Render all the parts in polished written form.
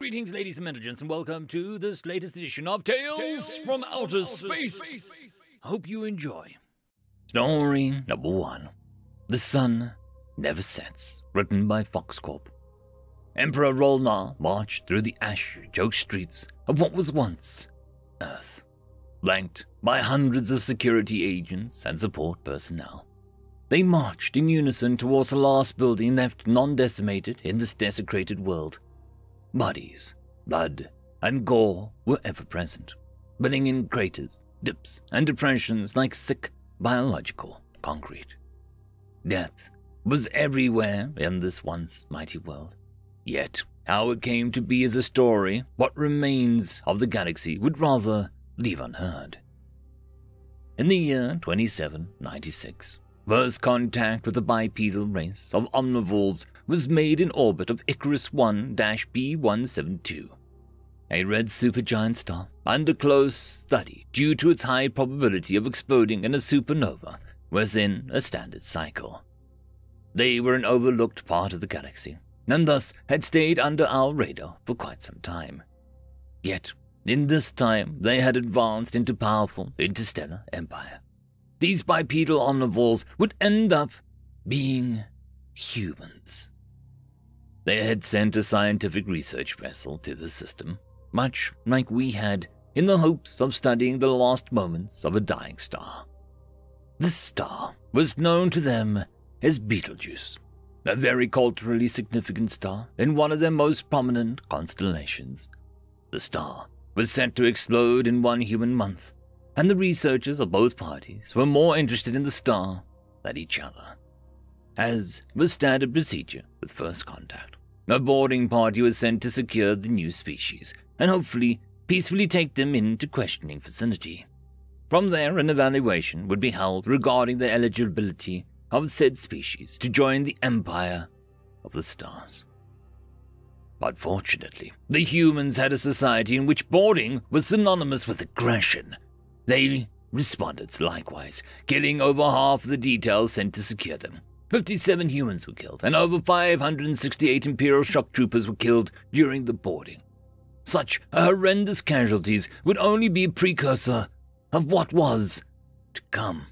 Greetings, ladies and gentlemen, and welcome to this latest edition of Tales from Outer Space. I hope you enjoy. Story number 1. The Sun Never Sets, written by Fox Corp. Emperor Rolnar marched through the ash-choked streets of what was once Earth, flanked by hundreds of security agents and support personnel. They marched in unison towards the last building left non-decimated in this desecrated world. Bodies, blood, and gore were ever present, filling in craters, dips, and depressions like sick biological concrete. Death was everywhere in this once mighty world. Yet, how it came to be is a story what remains of the galaxy would rather leave unheard. In the year 2796, first contact with the bipedal race of omnivores was made in orbit of Icarus 1-B172, a red supergiant star under close study due to its high probability of exploding in a supernova within a standard cycle. They were an overlooked part of the galaxy, and thus had stayed under our radar for quite some time. Yet, in this time, they had advanced into powerful interstellar empire. These bipedal omnivores would end up being humans. They had sent a scientific research vessel to the system, much like we had, in the hopes of studying the last moments of a dying star. This star was known to them as Betelgeuse, a very culturally significant star in one of their most prominent constellations. The star was set to explode in one human month, and the researchers of both parties were more interested in the star than each other. As was standard procedure with first contact, a boarding party was sent to secure the new species and hopefully peacefully take them into questioning vicinity. From there, an evaluation would be held regarding the eligibility of said species to join the Empire of the Stars. But fortunately, the humans had a society in which boarding was synonymous with aggression. They responded likewise, killing over half of the details sent to secure them. 57 humans were killed, and over 568 Imperial shock troopers were killed during the boarding. Such horrendous casualties would only be a precursor of what was to come.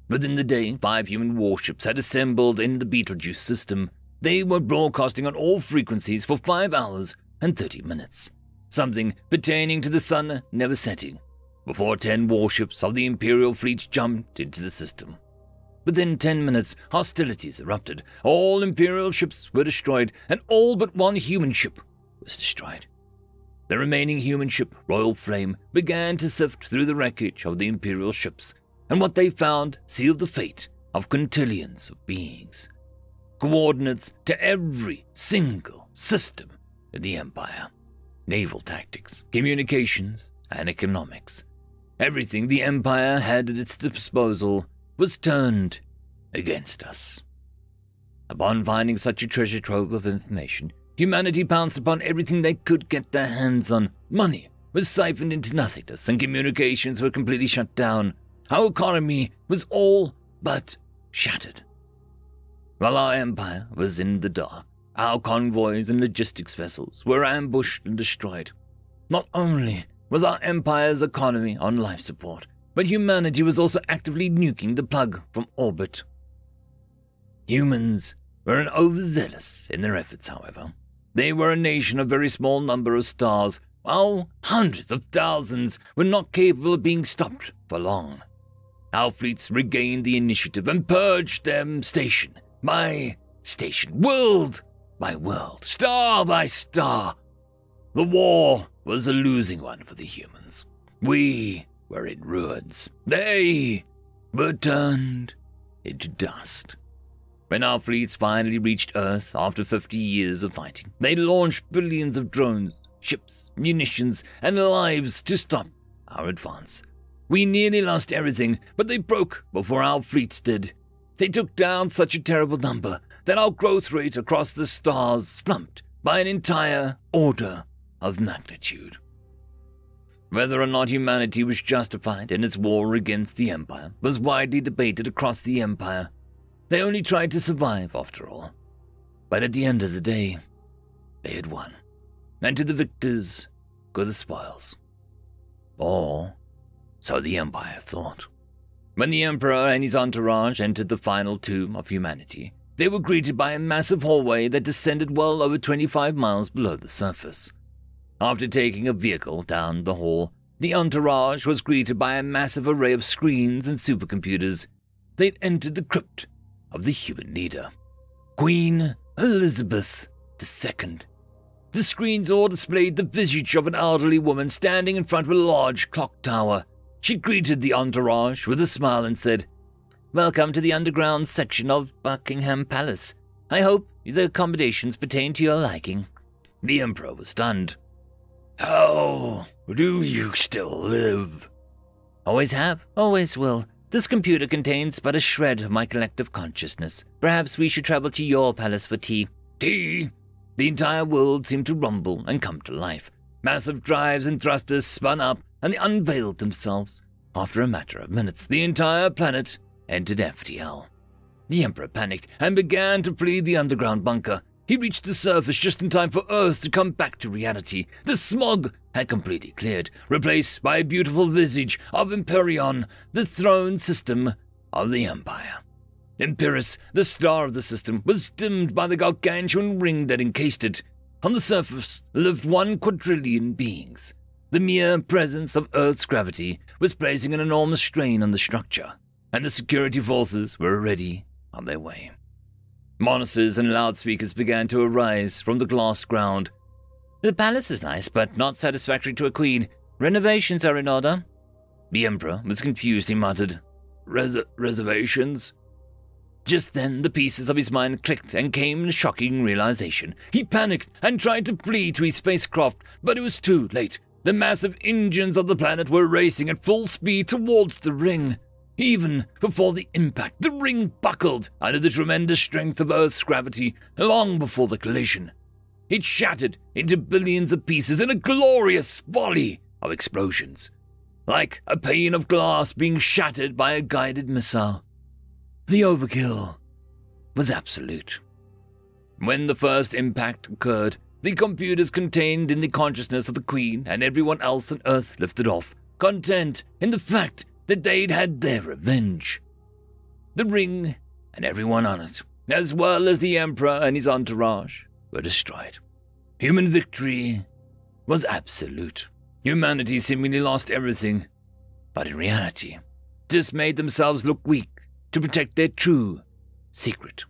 Within the day, 5 human warships had assembled in the Betelgeuse system. They were broadcasting on all frequencies for 5 hours and 30 minutes, something pertaining to the sun never setting, before 10 warships of the Imperial fleet jumped into the system. Within 10 minutes, hostilities erupted. All Imperial ships were destroyed, and all but one human ship was destroyed. The remaining human ship, Royal Flame, began to sift through the wreckage of the Imperial ships, and what they found sealed the fate of quintillions of beings. Coordinates to every single system in the Empire. Naval tactics, communications, and economics. Everything the Empire had at its disposal was turned against us. Upon finding such a treasure trove of information, humanity pounced upon everything they could get their hands on. Money was siphoned into nothingness, and communications were completely shut down. Our economy was all but shattered. While our empire was in the dark, our convoys and logistics vessels were ambushed and destroyed. Not only was our empire's economy on life support, but humanity was also actively nuking the plug from orbit. Humans were overzealous in their efforts, however. They were a nation of very small number of stars, while hundreds of thousands were not capable of being stopped for long. Our fleets regained the initiative and purged them station by station, world by world, star by star. The war was a losing one for the humans. We were in ruins. They were turned into dust. When our fleets finally reached Earth after 50 years of fighting, they launched billions of drones, ships, munitions, and lives to stop our advance. We nearly lost everything, but they broke before our fleets did. They took down such a terrible number that our growth rate across the stars slumped by an entire order of magnitude. Whether or not humanity was justified in its war against the Empire was widely debated across the Empire. They only tried to survive, after all. But at the end of the day, they had won. and to the victors go the spoils. Or so the Empire thought. When the Emperor and his entourage entered the final tomb of humanity, they were greeted by a massive hallway that descended well over 25 miles below the surface. After taking a vehicle down the hall, the entourage was greeted by a massive array of screens and supercomputers. They'd entered the crypt of the human leader, Queen Elizabeth II. The screens all displayed the visage of an elderly woman standing in front of a large clock tower. She greeted the entourage with a smile and said, "Welcome to the underground section of Buckingham Palace. I hope the accommodations pertain to your liking." The Emperor was stunned. "How do you still live?" "Always have, always will. This computer contains but a shred of my collective consciousness. Perhaps we should travel to your palace for tea." Tea? The entire world seemed to rumble and come to life. Massive drives and thrusters spun up, and they unveiled themselves. After a matter of minutes, the entire planet entered FTL. The Emperor panicked and began to flee the underground bunker. He reached the surface just in time for Earth to come back to reality. The smog had completely cleared, replaced by a beautiful visage of Empyrean, the throne system of the Empire. Empirus, the star of the system, was dimmed by the gargantuan ring that encased it. On the surface lived 1 quadrillion beings. The mere presence of Earth's gravity was placing an enormous strain on the structure, and the security forces were already on their way. Monitors and loudspeakers began to arise from the glass ground. "The palace is nice, but not satisfactory to a queen. Renovations are in order." The Emperor was confused. He muttered, Reservations? Just then, the pieces of his mind clicked and came a shocking realization. He panicked and tried to flee to his spacecraft, but it was too late. The massive engines of the planet were racing at full speed towards the ring. Even before the impact, the ring buckled under the tremendous strength of Earth's gravity long before the collision. It shattered into billions of pieces in a glorious volley of explosions, like a pane of glass being shattered by a guided missile. The overkill was absolute. When the first impact occurred, the computers contained in the consciousness of the Queen and everyone else on Earth lifted off, content in the fact that they'd had their revenge. The ring and everyone on it, as well as the Emperor and his entourage, were destroyed. Human victory was absolute. Humanity seemingly lost everything, but in reality, just made themselves look weak to protect their true secret.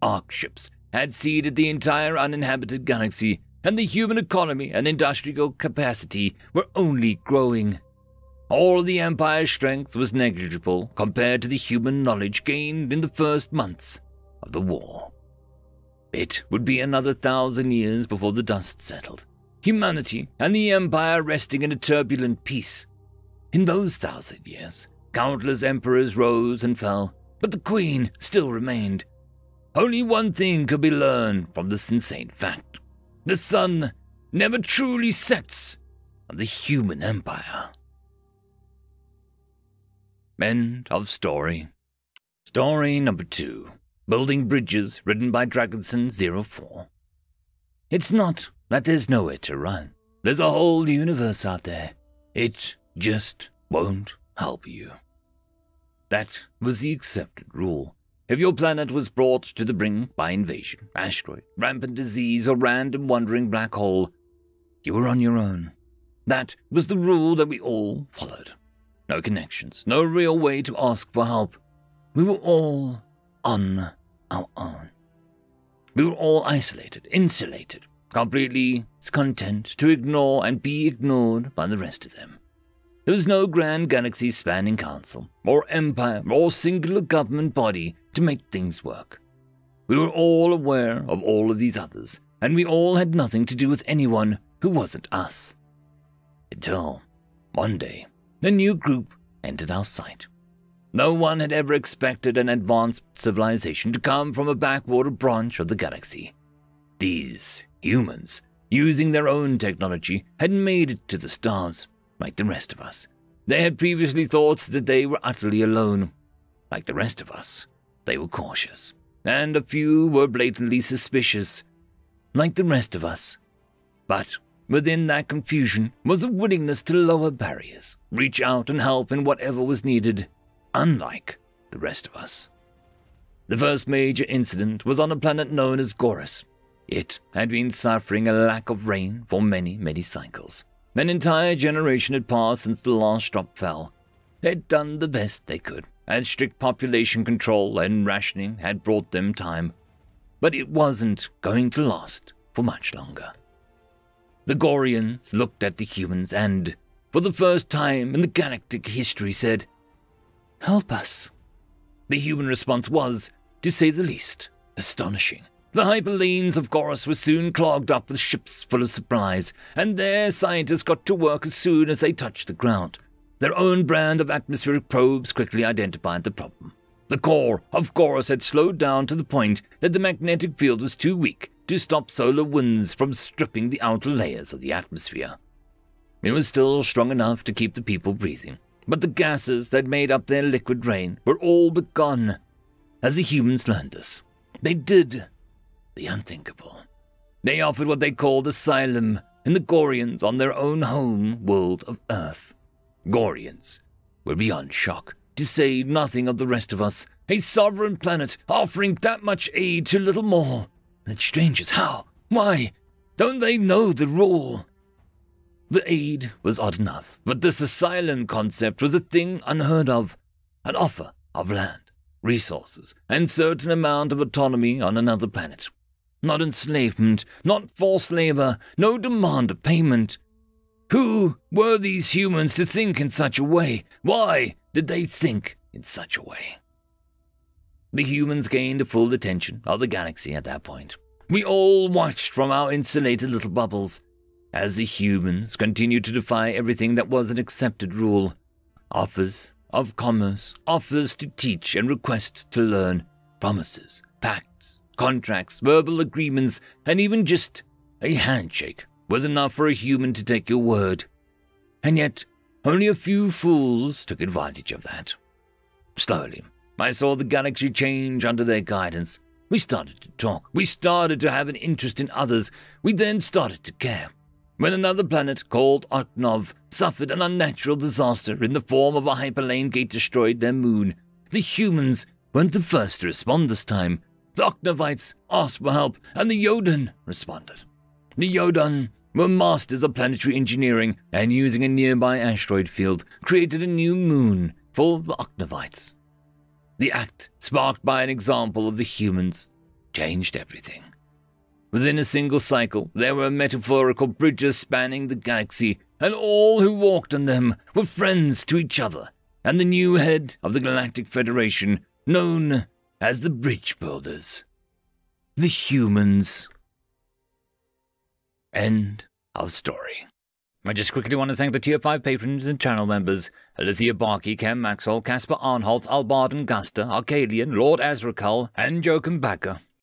Arc ships had seeded the entire uninhabited galaxy, and the human economy and industrial capacity were only growing. All of the Empire's strength was negligible compared to the human knowledge gained in the first months of the war. It would be another 1,000 years before the dust settled, humanity and the Empire resting in a turbulent peace. In those 1,000 years, countless emperors rose and fell, but the Queen still remained. Only one thing could be learned from this insane fact. The sun never truly sets on the human empire. End of story. Story number 2. Building Bridges, written by Dragonson04. It's not that there's nowhere to run. There's a whole universe out there. It just won't help you. That was the accepted rule. If your planet was brought to the brink by invasion, asteroid, rampant disease, or random wandering black hole, you were on your own. That was the rule that we all followed. No connections, no real way to ask for help. We were all on our own. We were all isolated, insulated, completely content to ignore and be ignored by the rest of them. There was no grand galaxy-spanning council, or empire, or singular government body to make things work. We were all aware of all of these others, and we all had nothing to do with anyone who wasn't us. Until, one day, a new group entered our sight. No one had ever expected an advanced civilization to come from a backwater branch of the galaxy. These humans, using their own technology, had made it to the stars. Like the rest of us, they had previously thought that they were utterly alone. Like the rest of us, they were cautious, and a few were blatantly suspicious. Like the rest of us, But within that confusion was a willingness to lower barriers, reach out and help in whatever was needed, unlike the rest of us. The first major incident was on a planet known as Gorus. It had been suffering a lack of rain for many, many cycles. An entire generation had passed since the last drop fell. They had done the best they could, and strict population control and rationing had brought them time. But it wasn't going to last for much longer. The Gorians looked at the humans and, for the first time in the galactic history, said, "Help us." The human response was, to say the least, astonishing. The hyperlanes of Gorus were soon clogged up with ships full of supplies, and their scientists got to work as soon as they touched the ground. Their own brand of atmospheric probes quickly identified the problem. The core of Gorus had slowed down to the point that the magnetic field was too weak to stop solar winds from stripping the outer layers of the atmosphere. It was still strong enough to keep the people breathing, but the gases that made up their liquid rain were all but gone. As the humans learned this, they did the unthinkable. They offered what they called asylum in the Gorians on their own home world of Earth. Gorians were beyond shock, to say nothing of the rest of us, a sovereign planet offering that much aid to little more than strangers. How? Why? Don't they know the rule? The aid was odd enough, but this asylum concept was a thing unheard of, an offer of land, resources, and certain amount of autonomy on another planet. Not enslavement, not forced labor, no demand of payment. Who were these humans to think in such a way? Why did they think in such a way? The humans gained the full attention of the galaxy at that point. We all watched from our insulated little bubbles as the humans continued to defy everything that was an accepted rule. Offers of commerce, offers to teach and request to learn, promises, pacts, contracts, verbal agreements, and even just a handshake was enough for a human to take your word. And yet, only a few fools took advantage of that. Slowly, I saw the galaxy change under their guidance. We started to talk. We started to have an interest in others. We then started to care. When another planet called Oknov suffered an unnatural disaster in the form of a hyperlane gate destroyed their moon, the humans weren't the first to respond this time. The Oknovites asked for help, and the Yodan responded. The Yodan were masters of planetary engineering, and using a nearby asteroid field, created a new moon for the Oknovites. The act, sparked by an example of the humans, changed everything. Within a single cycle, there were metaphorical bridges spanning the galaxy, and all who walked on them were friends to each other, and the new head of the Galactic Federation, known as the Bridge Builders. The humans. End of story. I just quickly want to thank the Tier 5 patrons and channel members: Alithia Barkey, Cam Maxwell, Casper Arnholtz, Albarden Guster, Arcadian, Lord Azrakal, and Joachim Backer.